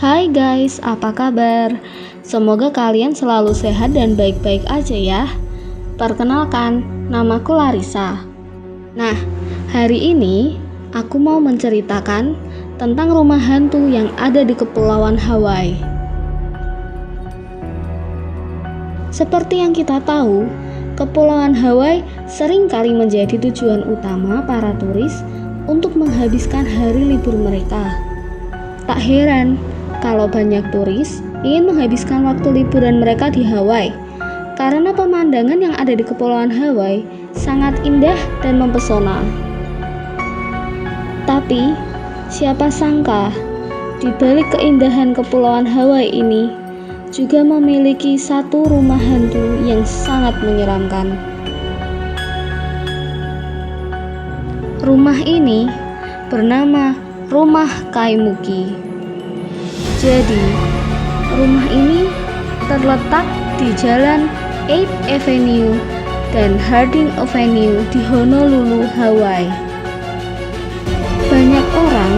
Hai guys, apa kabar? Semoga kalian selalu sehat dan baik-baik aja ya. Perkenalkan, namaku Larissa. Nah, hari ini aku mau menceritakan tentang rumah hantu yang ada di Kepulauan Hawaii. Seperti yang kita tahu, Kepulauan Hawaii sering kali menjadi tujuan utama para turis untuk menghabiskan hari libur mereka. Tak heran kalau banyak turis ingin menghabiskan waktu liburan mereka di Hawaii, karena pemandangan yang ada di Kepulauan Hawaii sangat indah dan mempesona. Tapi, siapa sangka di balik keindahan Kepulauan Hawaii ini juga memiliki satu rumah hantu yang sangat menyeramkan. Rumah ini bernama Rumah Kaimuki. Jadi, rumah ini terletak di Jalan 8th Avenue dan Harding Avenue di Honolulu, Hawaii. Banyak orang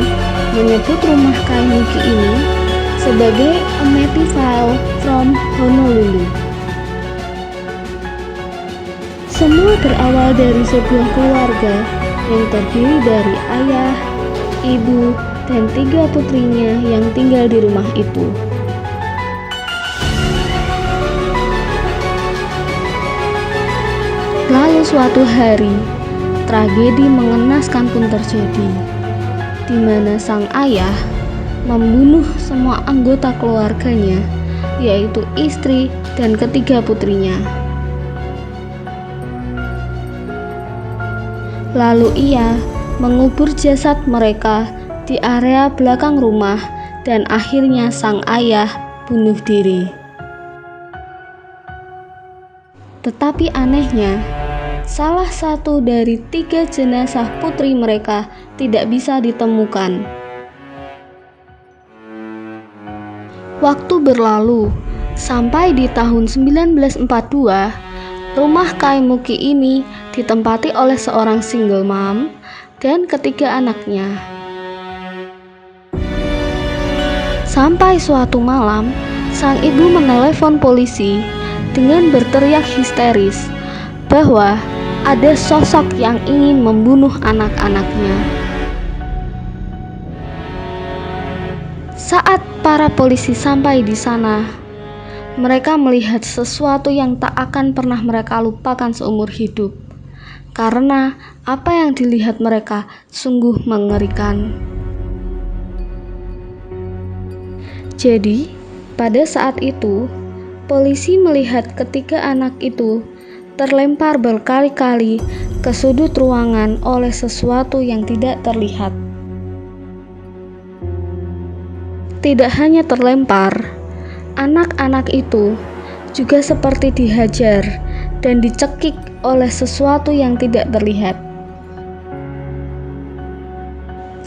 menyebut rumah Kaimuki ini sebagai Amityville from Honolulu. Semua berawal dari sebuah keluarga yang terdiri dari ayah, ibu, dan 3 putrinya yang tinggal di rumah itu. Lalu suatu hari, tragedi mengenaskan pun terjadi, di mana sang ayah membunuh semua anggota keluarganya, yaitu istri dan ketiga putrinya. Lalu ia mengubur jasad mereka di area belakang rumah dan akhirnya sang ayah bunuh diri. Tetapi anehnya, salah satu dari 3 jenazah putri mereka tidak bisa ditemukan. Waktu berlalu, sampai di tahun 1942, rumah Kaimuki ini ditempati oleh seorang single mom dan 3 anaknya. Sampai suatu malam, sang ibu menelepon polisi dengan berteriak histeris bahwa ada sosok yang ingin membunuh anak-anaknya. Saat para polisi sampai di sana, mereka melihat sesuatu yang tak akan pernah mereka lupakan seumur hidup, karena apa yang dilihat mereka sungguh mengerikan. Jadi, pada saat itu, polisi melihat ketiga anak itu terlempar berkali-kali ke sudut ruangan oleh sesuatu yang tidak terlihat. Tidak hanya terlempar, anak-anak itu juga seperti dihajar dan dicekik oleh sesuatu yang tidak terlihat.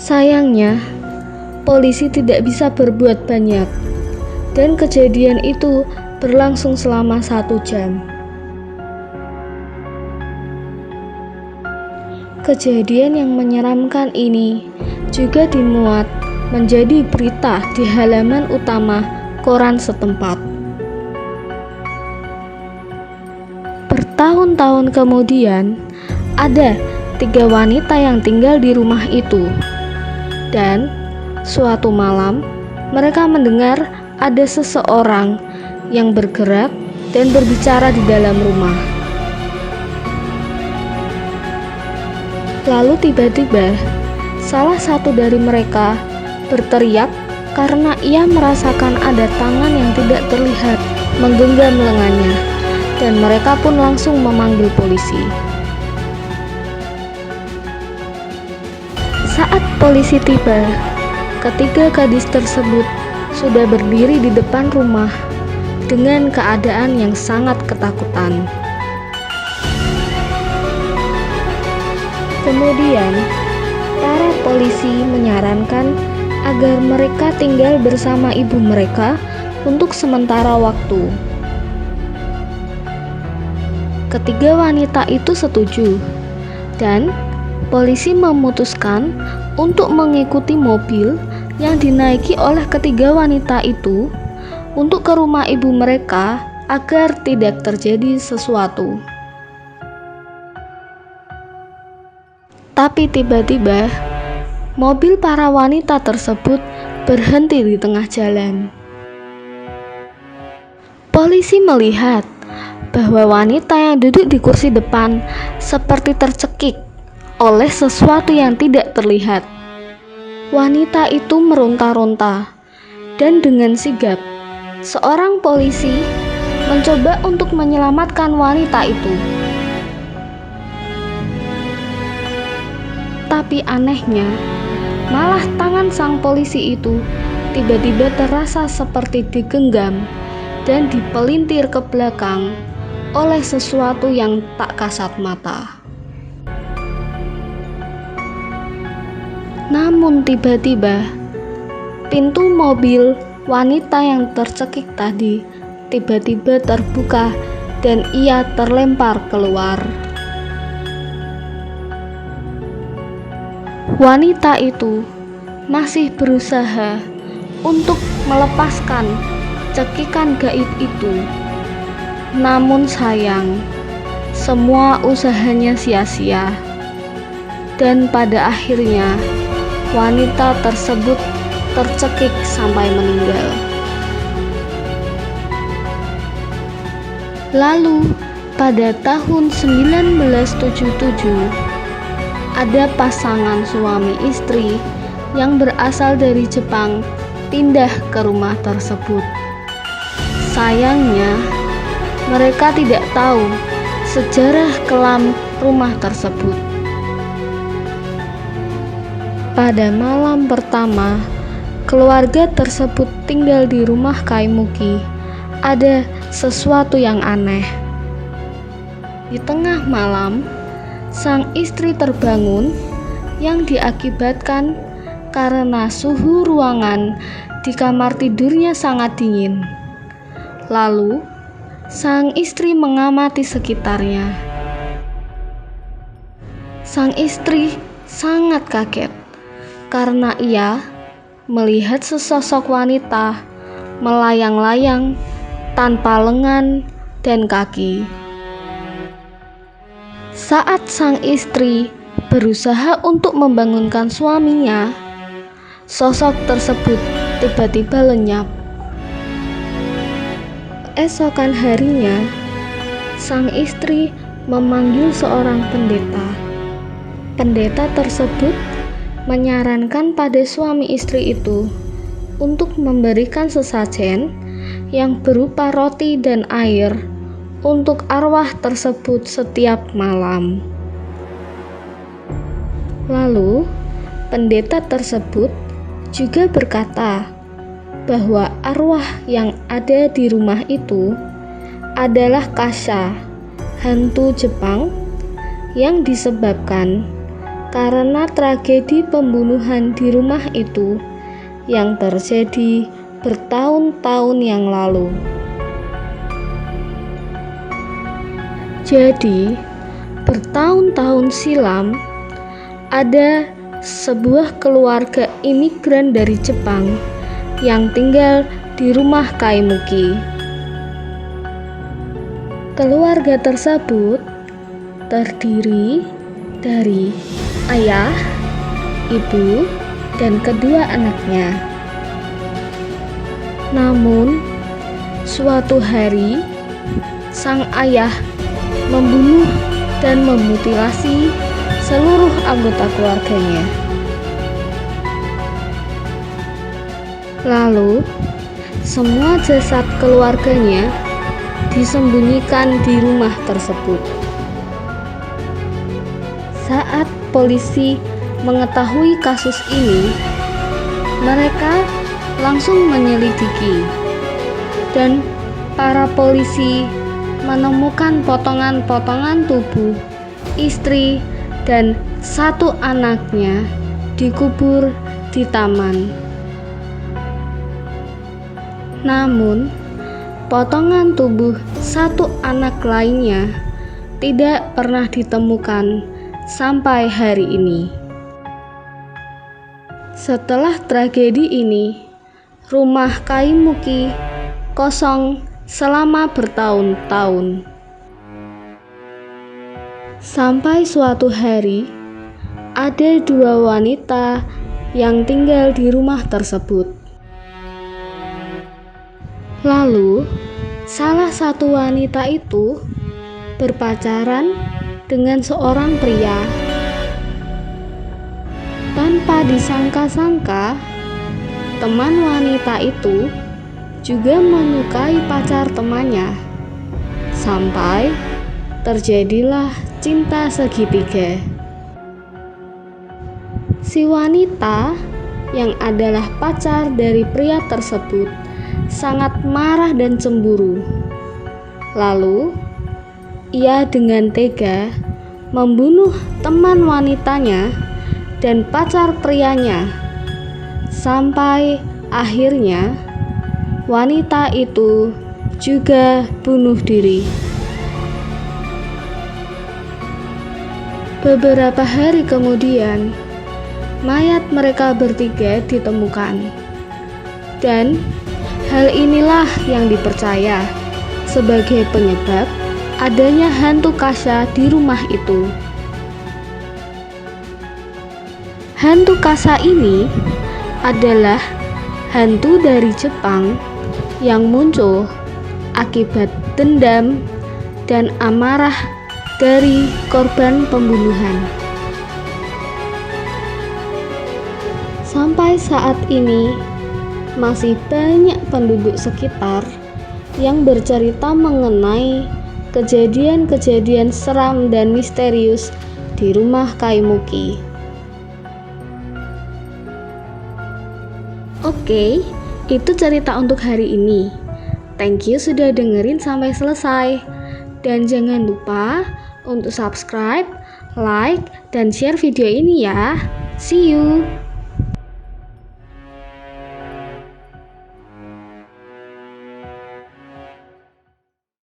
Sayangnya, polisi tidak bisa berbuat banyak, dan kejadian itu berlangsung selama 1 jam. Kejadian yang menyeramkan ini juga dimuat menjadi berita di halaman utama koran setempat. Bertahun-tahun kemudian, ada 3 wanita yang tinggal di rumah itu, dan suatu malam, mereka mendengar ada seseorang yang bergerak dan berbicara di dalam rumah. Lalu tiba-tiba, salah satu dari mereka berteriak karena ia merasakan ada tangan yang tidak terlihat menggenggam lengannya, dan mereka pun langsung memanggil polisi. Saat polisi tiba, ketiga gadis tersebut sudah berdiri di depan rumah dengan keadaan yang sangat ketakutan. Kemudian, para polisi menyarankan agar mereka tinggal bersama ibu mereka untuk sementara waktu. Ketiga wanita itu setuju, dan polisi memutuskan untuk mengikuti mobil yang dinaiki oleh ketiga wanita itu untuk ke rumah ibu mereka agar tidak terjadi sesuatu. Tapi tiba-tiba mobil para wanita tersebut berhenti di tengah jalan. Polisi melihat bahwa wanita yang duduk di kursi depan seperti tercekik oleh sesuatu yang tidak terlihat. Wanita itu meronta-ronta, dan dengan sigap seorang polisi mencoba untuk menyelamatkan wanita itu. Tapi anehnya, malah tangan sang polisi itu tiba-tiba terasa seperti digenggam dan dipelintir ke belakang oleh sesuatu yang tak kasat mata. Namun tiba-tiba pintu mobil wanita yang tercekik tadi tiba-tiba terbuka dan ia terlempar keluar. Wanita itu masih berusaha untuk melepaskan cekikan gaib itu. Namun sayang, semua usahanya sia-sia. Dan pada akhirnya wanita tersebut tercekik sampai meninggal. Lalu pada tahun 1977 ada pasangan suami istri yang berasal dari Jepang pindah ke rumah tersebut. Sayangnya mereka tidak tahu sejarah kelam rumah tersebut. Pada malam pertama keluarga tersebut tinggal di rumah Kaimuki, ada sesuatu yang aneh. Di tengah malam, sang istri terbangun yang diakibatkan karena suhu ruangan di kamar tidurnya sangat dingin. Lalu, sang istri mengamati sekitarnya. Sang istri sangat kaget karena ia melihat sesosok wanita melayang-layang tanpa lengan dan kaki. Saat sang istri berusaha untuk membangunkan suaminya, sosok tersebut tiba-tiba lenyap. Esokan harinya, sang istri memanggil seorang pendeta. Pendeta tersebut menyarankan pada suami istri itu untuk memberikan sesajen yang berupa roti dan air untuk arwah tersebut setiap malam. Lalu, pendeta tersebut juga berkata bahwa arwah yang ada di rumah itu adalah Kasha, hantu Jepang yang disebabkan karena tragedi pembunuhan di rumah itu yang terjadi bertahun-tahun yang lalu. Jadi, bertahun-tahun silam ada sebuah keluarga imigran dari Jepang yang tinggal di rumah Kaimuki. Keluarga tersebut terdiri dari ayah, ibu, dan kedua anaknya. Namun, suatu hari sang ayah membunuh dan memutilasi seluruh anggota keluarganya. Lalu, semua jasad keluarganya disembunyikan di rumah tersebut. Saat polisi mengetahui kasus ini, mereka langsung menyelidiki, dan para polisi menemukan potongan-potongan tubuh istri dan satu anaknya dikubur di taman. Namun, potongan tubuh satu anak lainnya tidak pernah ditemukan sampai hari ini. Setelah tragedi ini, rumah Kaimuki kosong selama bertahun-tahun. Sampai suatu hari, ada dua wanita yang tinggal di rumah tersebut. Lalu, salah satu wanita itu berpacaran dengan seorang pria. Tanpa disangka-sangka, teman wanita itu juga menyukai pacar temannya. Sampai terjadilah cinta segitiga. Si wanita yang adalah pacar dari pria tersebut sangat marah dan cemburu. Lalu, ia dengan tega membunuh teman wanitanya dan pacar prianya. Sampai akhirnya wanita itu juga bunuh diri. Beberapa hari kemudian, mayat mereka bertiga ditemukan. Dan hal inilah yang dipercaya sebagai penyebab adanya hantu Kasha di rumah itu. Hantu Kasha ini adalah hantu dari Jepang yang muncul akibat dendam dan amarah dari korban pembunuhan. Sampai saat ini masih banyak penduduk sekitar yang bercerita mengenai kejadian-kejadian seram dan misterius di rumah Kaimuki. Oke, itu cerita untuk hari ini. Thank you sudah dengerin sampai selesai. Dan jangan lupa untuk subscribe, like, dan share video ini ya. See you!